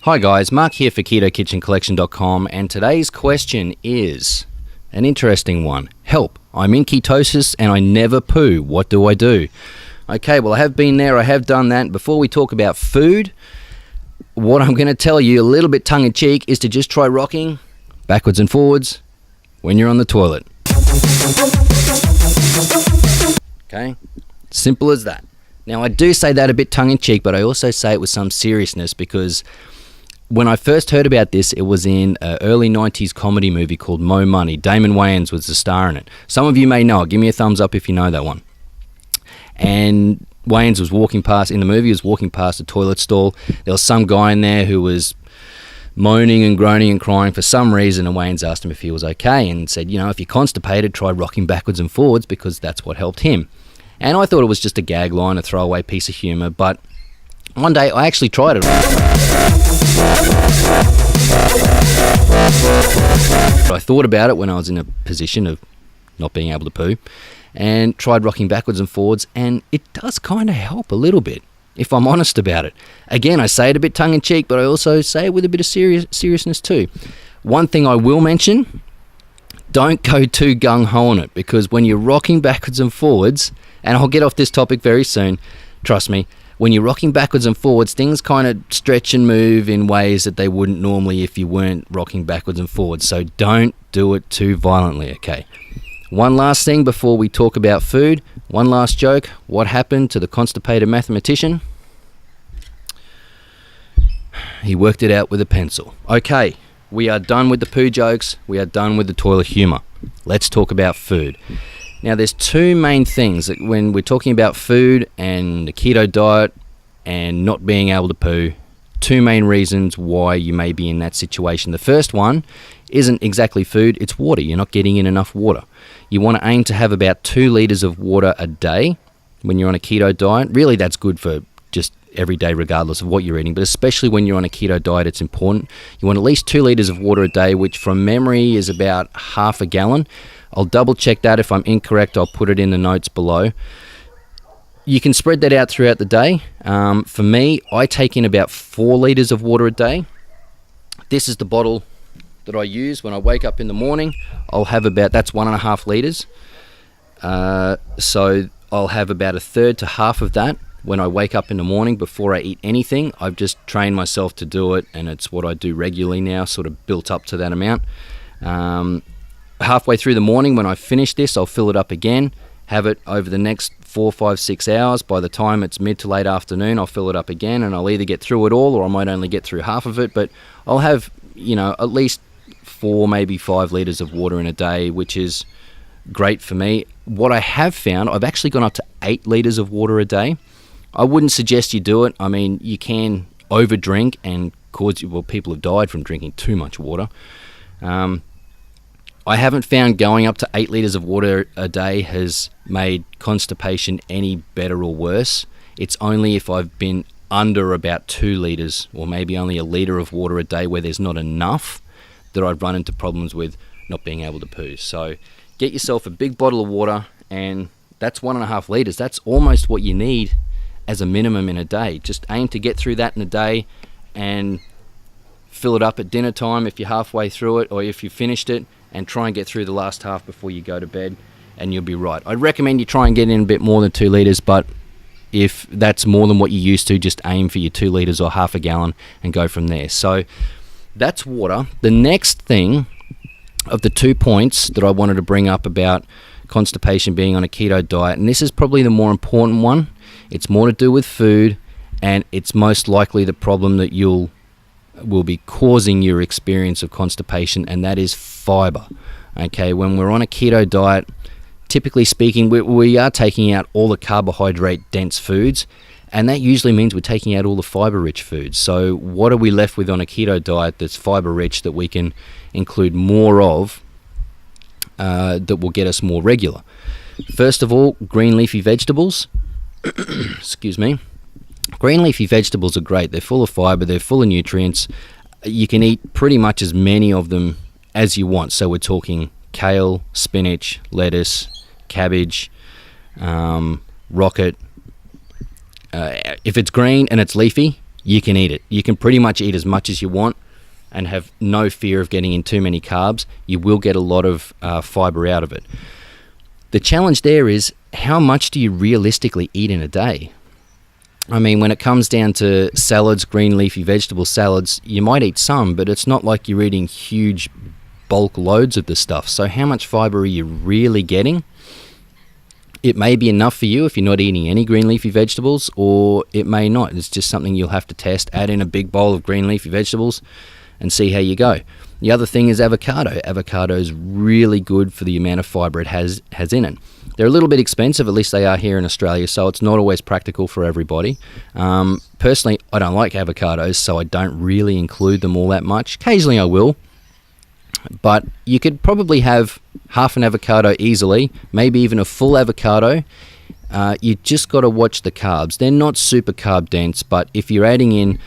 Hi guys, Mark here for KetoKitchenCollection.com, and today's question is an interesting one. Help, I'm in ketosis and I never poo. What do I do? Okay, well I have been there, I have done that. Before we talk about food, what I'm going to tell you a little bit tongue-in-cheek is to just try rocking backwards and forwards when you're on the toilet. Okay, simple as that. Now I do say that a bit tongue-in-cheek, but I also say it with some seriousness because when I first heard about this, it was in an early 90s comedy movie called Mo Money. Damon Wayans was the star in it. Some of you may know it. Give me a thumbs up if you know that one. And Wayans was walking past, in the movie, he was walking past a toilet stall. There was some guy in there who was moaning and groaning and crying for some reason, and Wayans asked him if he was okay and said, you know, if you're constipated, try rocking backwards and forwards because that's what helped him. And I thought it was just a gag line, a throwaway piece of humour, but one day I actually tried it. I thought about it when I was in a position of not being able to poo and tried rocking backwards and forwards, and it does kind of help a little bit, if I'm honest about it. Again, I say it a bit tongue-in-cheek, but I also say it with a bit of seriousness too. One thing I will mention, don't go too gung-ho on it, because when you're rocking backwards and forwards, and I'll get off this topic very soon, trust me, when you're rocking backwards and forwards, things kind of stretch and move in ways that they wouldn't normally if you weren't rocking backwards and forwards. So don't do it too violently, okay? One last thing before we talk about food. One last joke. What happened to the constipated mathematician? He worked it out with a pencil. Okay, we are done with the poo jokes. We are done with the toilet humor. Let's talk about food. Now, there's two main things that when we're talking about food and the keto diet and not being able to poo, two main reasons why you may be in that situation. The first one isn't exactly food, it's water. You're not getting in enough water. You want to aim to have about 2 liters of water a day when you're on a keto diet. Really, that's good for just every day regardless of what you're eating, but especially when you're on a keto diet, it's important. You want at least 2 liters of water a day, which from memory is about half a gallon. I'll double check that. If I'm incorrect, I'll put it in the notes below. You can spread that out throughout the day. For me, I take in about 4 liters of water a day. This is the bottle that I use when I wake up in the morning. I'll have about, that's 1.5 liters. So I'll have about a third to half of that when I wake up in the morning before I eat anything. I've just trained myself to do it, and it's what I do regularly now, sort of built up to that amount. Halfway through the morning when I finish this, I'll fill it up again, have it over the next 4, 5, 6 hours. By the time it's mid to late afternoon, I'll fill it up again, and I'll either get through it all or I might only get through half of it, but I'll have, you know, at least 4, maybe 5 liters of water in a day, which is great for me. What I have found, I've actually gone up to 8 liters of water a day. I wouldn't suggest you do it. I mean, you can overdrink and cause, well, people have died from drinking too much water. I haven't found going up to 8 liters of water a day has made constipation any better or worse. It's only if I've been under about 2 liters or maybe only a liter of water a day where there's not enough that I've run into problems with not being able to poo. So get yourself a big bottle of water, and that's 1.5 liters. That's almost what you need as a minimum in a day. Just aim to get through that in a day and fill it up at dinner time if you're halfway through it or if you finished it, and try and get through the last half before you go to bed, and you'll be right. I'd recommend you try and get in a bit more than 2 liters, but if that's more than what you're used to, just aim for your 2 liters or half a gallon and go from there. So that's water. The next thing of the 2 points that I wanted to bring up about constipation being on a keto diet, and this is probably the more important one, it's more to do with food, and it's most likely the problem that will be causing your experience of constipation, and that is fiber. Okay, when we're on a keto diet, typically speaking, we are taking out all the carbohydrate dense foods, and that usually means we're taking out all the fiber rich foods. So what are we left with on a keto diet that's fiber rich that we can include more of, that will get us more regular? First of all, green leafy vegetables. Excuse me. Green leafy vegetables are great. They're full of fiber, they're full of nutrients. You can eat pretty much as many of them as you want. So we're talking kale, spinach, lettuce, cabbage, rocket. If it's green and it's leafy, you can eat it. You can pretty much eat as much as you want and have no fear of getting in too many carbs. You will get a lot of fibre out of it. The challenge there is, how much do you realistically eat in a day? I mean, when it comes down to salads, green leafy vegetable salads, you might eat some, but it's not like you're eating huge bulk loads of the stuff. So how much fibre are you really getting? It may be enough for you if you're not eating any green leafy vegetables, or it may not. It's just something you'll have to test. Add in a big bowl of green leafy vegetables and see how you go. The other thing is avocado. Avocado is really good for the amount of fibre it has in it. They're a little bit expensive, at least they are here in Australia, so it's not always practical for everybody. Personally, I don't like avocados, so I don't really include them all that much. Occasionally I will, but you could probably have half an avocado easily, maybe even a full avocado. You just got to watch the carbs. They're not super carb dense, but if you're adding in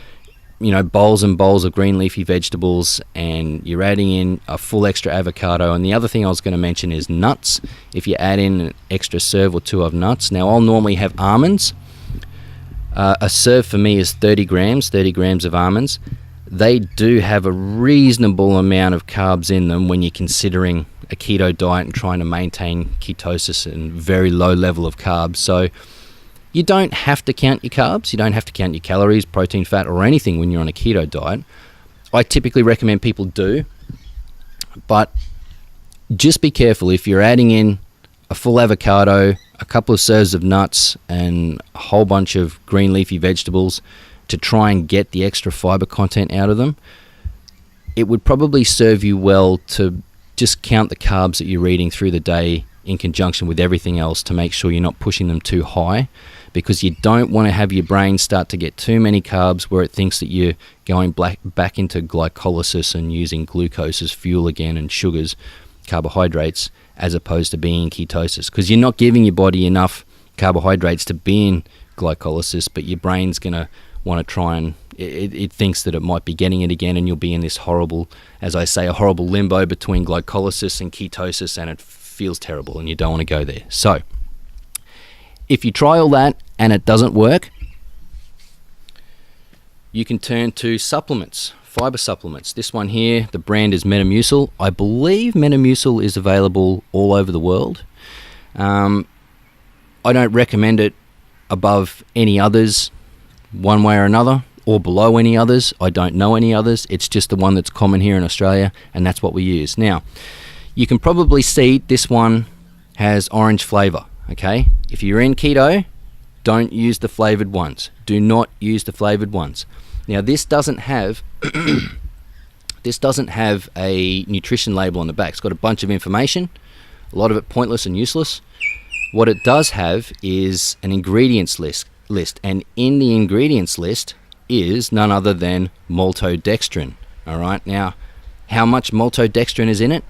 bowls and bowls of green leafy vegetables, and you're adding in a full extra avocado. And the other thing I was going to mention is nuts. If you add in an extra serve or two of nuts. Now, I'll normally have almonds. A serve for me is 30 grams of almonds. They do have a reasonable amount of carbs in them when you're considering a keto diet and trying to maintain ketosis and very low level of carbs. So you don't have to count your carbs. You don't have to count your calories, protein, fat, or anything when you're on a keto diet. I typically recommend people do, but just be careful. If you're adding in a full avocado, a couple of serves of nuts, and a whole bunch of green leafy vegetables to try and get the extra fiber content out of them, it would probably serve you well to just count the carbs that you're eating through the day in conjunction with everything else to make sure you're not pushing them too high, because you don't want to have your brain start to get too many carbs where it thinks that you're going back into glycolysis and using glucose as fuel again, and sugars, carbohydrates, as opposed to being in ketosis, because you're not giving your body enough carbohydrates to be in glycolysis, but your brain's going to want to try and it thinks that it might be getting it again, and you'll be in this horrible, as I say, a horrible limbo between glycolysis and ketosis, and it feels terrible and you don't want to go there. So if you try all that and it doesn't work, you can turn to supplements, fiber supplements. This one here, the brand is Metamucil. I believe Metamucil is available all over the world. I don't recommend it above any others one way or another, or below any others. I don't know any others. It's just the one that's common here in Australia, and that's what we use. Now, you can probably see this one has orange flavor, okay? If you're in keto, don't use the flavored ones. Do not use the flavored ones. Now, this doesn't have a nutrition label on the back. It's got a bunch of information, a lot of it pointless and useless. What it does have is an ingredients list, and in the ingredients list is none other than maltodextrin. All right, now, how much maltodextrin is in it?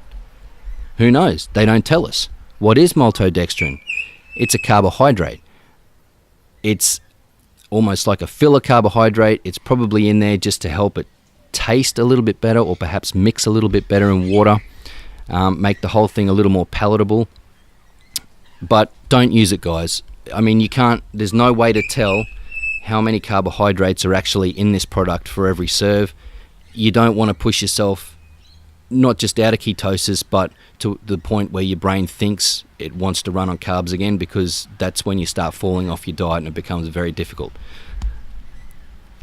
Who knows? They don't tell us. What is maltodextrin? It's a carbohydrate. It's almost like a filler carbohydrate. It's probably in there just to help it taste a little bit better, or perhaps mix a little bit better in water, make the whole thing a little more palatable. But don't use it, guys. I mean, you can't, there's no way to tell how many carbohydrates are actually in this product for every serve. You don't want to push yourself not just out of ketosis, but to the point where your brain thinks it wants to run on carbs again, because that's when you start falling off your diet and it becomes very difficult.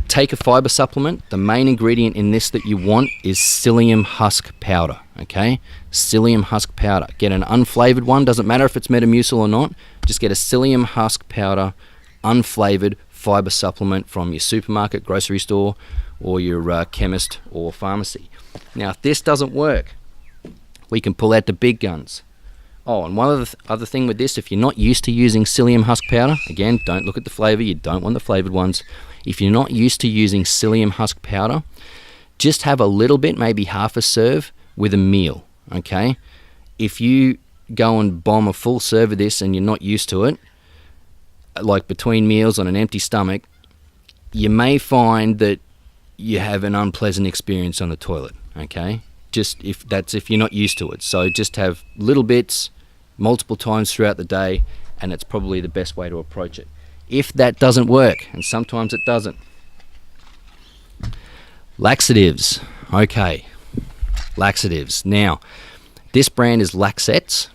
Take a fiber supplement. The main ingredient in this that you want is psyllium husk powder, okay? Psyllium husk powder. Get an unflavored one. Doesn't matter if it's Metamucil or not. Just get a psyllium husk powder, unflavored fiber supplement from your supermarket, grocery store, or your chemist or pharmacy. Now, if this doesn't work, we can pull out the big guns. Oh, and one other thing with this, if you're not used to using psyllium husk powder, again, don't look at the flavor. You don't want the flavored ones. If you're not used to using psyllium husk powder, just have a little bit, maybe half a serve with a meal, okay? If you go and bomb a full serve of this and you're not used to it, like between meals on an empty stomach, you may find that you have an unpleasant experience on the toilet, okay? Just if you're not used to it. So just have little bits multiple times throughout the day, and it's probably the best way to approach it. If that doesn't work, and sometimes it doesn't, Laxatives. Okay, laxatives. Now, this brand is Laxative.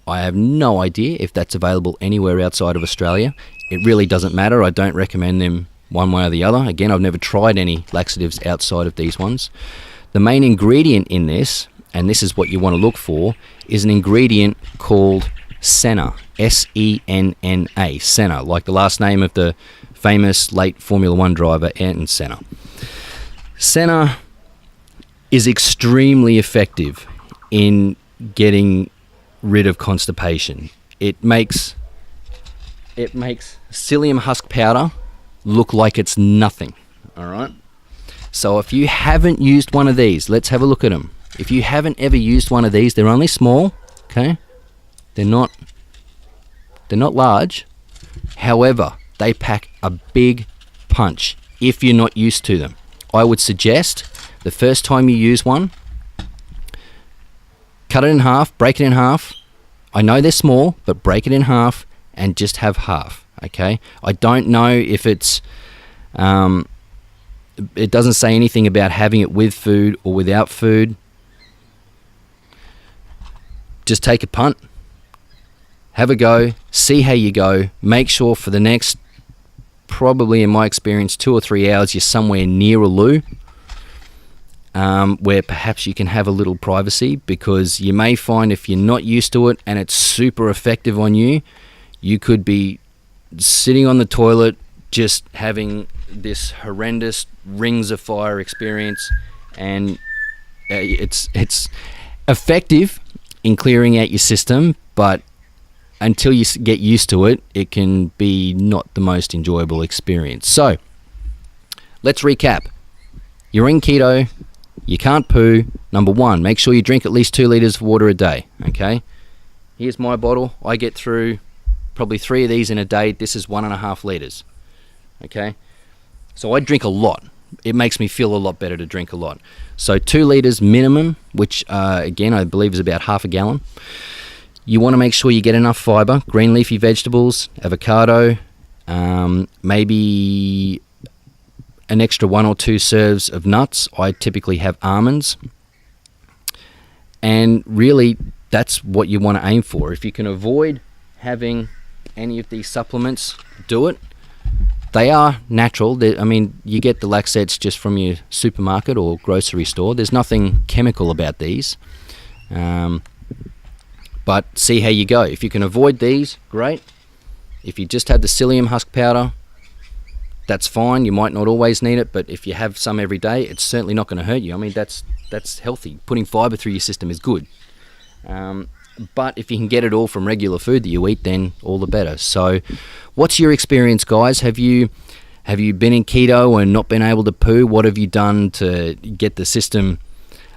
I have no idea if that's available anywhere outside of Australia. It really doesn't matter. I don't recommend them one way or the other. Again, I've never tried any laxatives outside of these ones. The main ingredient in this, and this is what you want to look for, is an ingredient called Senna. S-E-N-N-A. Senna, like the last name of the famous late Formula One driver, Ayrton Senna. Senna is extremely effective in getting rid of constipation. It makes psyllium husk powder look like it's nothing. All right. So if you haven't used one of these, let's have a look at them. If you haven't ever used one of these, they're only small. Okay, they're not large. However, they pack a big punch if you're not used to them. I would suggest the first time you use one, cut it in half, break it in half. I know they're small, but break it in half and just have half, okay? I don't know if it's... it doesn't say anything about having it with food or without food. Just take a punt. Have a go. See how you go. Make sure for the next, probably in my experience, 2 or 3 hours, you're somewhere near a loo. Where perhaps you can have a little privacy, because you may find if you're not used to it and it's super effective on you, you could be sitting on the toilet just having this horrendous rings of fire experience, and it's effective in clearing out your system, but until you get used to it, it can be not the most enjoyable experience. So let's recap. You're in keto. You can't poo. Number one, make sure you drink at least 2 liters of water a day, okay? Here's my bottle. I get through probably 3 of these in a day. This is 1.5 liters, okay? So I drink a lot. It makes me feel a lot better to drink a lot. So 2 liters minimum, which again, I believe is about half a gallon. You want to make sure you get enough fibre, green leafy vegetables, avocado, maybe an extra 1 or 2 serves of nuts. I typically have almonds. And really, that's what you want to aim for. If you can avoid having any of these supplements, do it. They are natural. I mean, you get the Laxatives just from your supermarket or grocery store. There's nothing chemical about these. But see how you go. If you can avoid these, great. If you just have the psyllium husk powder, that's fine. You might not always need it, but if you have some every day, it's certainly not going to hurt you. I mean, that's healthy. Putting fibre through your system is good. But if you can get it all from regular food that you eat, then all the better. So what's your experience, guys? Have you been in keto and not been able to poo? What have you done to get the system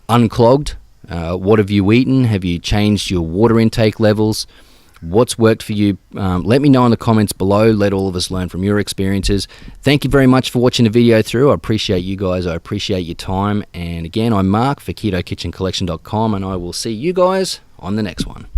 unclogged? What have you eaten? Have you changed your water intake levels? What's worked for you? Let me know in the comments below. Let all of us learn from your experiences. Thank you very much for watching the video through. I appreciate you guys. I appreciate your time. And again, I'm Mark for KetoKitchenCollection.com, and I will see you guys on the next one.